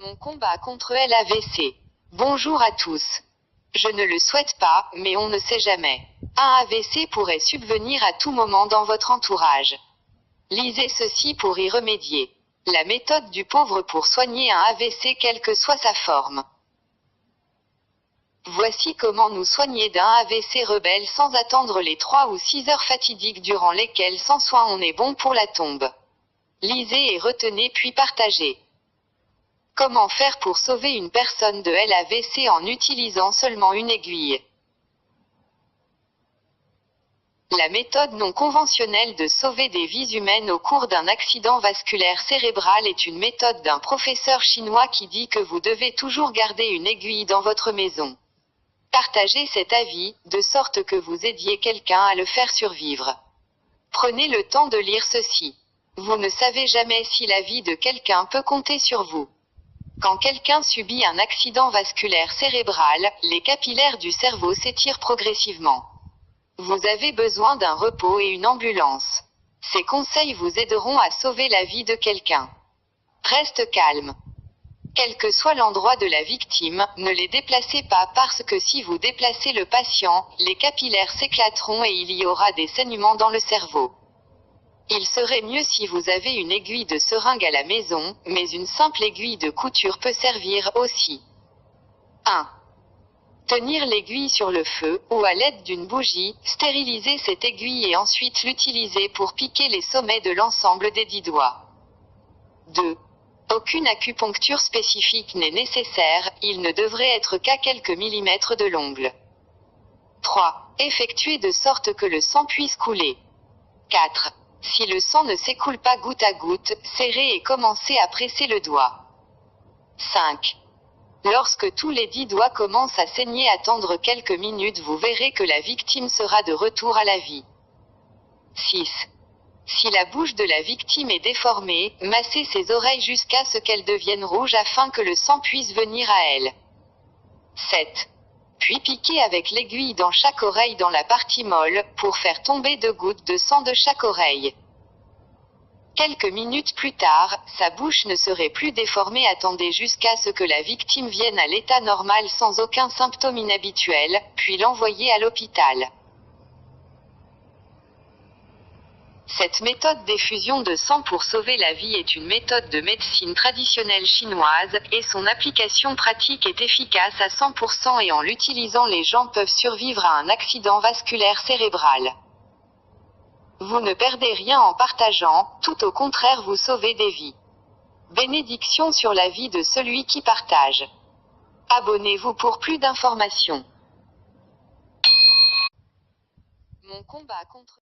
Mon combat contre l'AVC. Bonjour à tous. Je ne le souhaite pas, mais on ne sait jamais. Un AVC pourrait subvenir à tout moment dans votre entourage. Lisez ceci pour y remédier. La méthode du pauvre pour soigner un AVC quelle que soit sa forme. Voici comment nous soigner d'un AVC rebelle sans attendre les 3 ou 6 heures fatidiques durant lesquelles sans soin on est bon pour la tombe. Lisez et retenez puis partagez. Comment faire pour sauver une personne de l'AVC en utilisant seulement une aiguille? La méthode non conventionnelle de sauver des vies humaines au cours d'un accident vasculaire cérébral est une méthode d'un professeur chinois qui dit que vous devez toujours garder une aiguille dans votre maison. Partagez cet avis, de sorte que vous aidiez quelqu'un à le faire survivre. Prenez le temps de lire ceci. Vous ne savez jamais si la vie de quelqu'un peut compter sur vous. Quand quelqu'un subit un accident vasculaire cérébral, les capillaires du cerveau s'étirent progressivement. Vous avez besoin d'un repos et une ambulance. Ces conseils vous aideront à sauver la vie de quelqu'un. Reste calme. Quel que soit l'endroit de la victime, ne les déplacez pas parce que si vous déplacez le patient, les capillaires s'éclateront et il y aura des saignements dans le cerveau. Il serait mieux si vous avez une aiguille de seringue à la maison, mais une simple aiguille de couture peut servir aussi. 1. Tenir l'aiguille sur le feu, ou à l'aide d'une bougie, stériliser cette aiguille et ensuite l'utiliser pour piquer les sommets de l'ensemble des 10 doigts. 2. Aucune acupuncture spécifique n'est nécessaire, il ne devrait être qu'à quelques millimètres de l'ongle. 3. Effectuer de sorte que le sang puisse couler. 4. Si le sang ne s'écoule pas goutte à goutte, serrez et commencez à presser le doigt. 5. Lorsque tous les 10 doigts commencent à saigner, attendre quelques minutes, vous verrez que la victime sera de retour à la vie. 6. Si la bouche de la victime est déformée, massez ses oreilles jusqu'à ce qu'elles deviennent rouges afin que le sang puisse venir à elle. 7. Puis piquez avec l'aiguille dans chaque oreille dans la partie molle, pour faire tomber 2 gouttes de sang de chaque oreille. Quelques minutes plus tard, sa bouche ne serait plus déformée. Attendez jusqu'à ce que la victime vienne à l'état normal sans aucun symptôme inhabituel, puis l'envoyez à l'hôpital. Cette méthode d'effusion de sang pour sauver la vie est une méthode de médecine traditionnelle chinoise, et son application pratique est efficace à 100% et en l'utilisant les gens peuvent survivre à un accident vasculaire cérébral. Vous ne perdez rien en partageant, tout au contraire vous sauvez des vies. Bénédiction sur la vie de celui qui partage. Abonnez-vous pour plus d'informations. Mon combat contre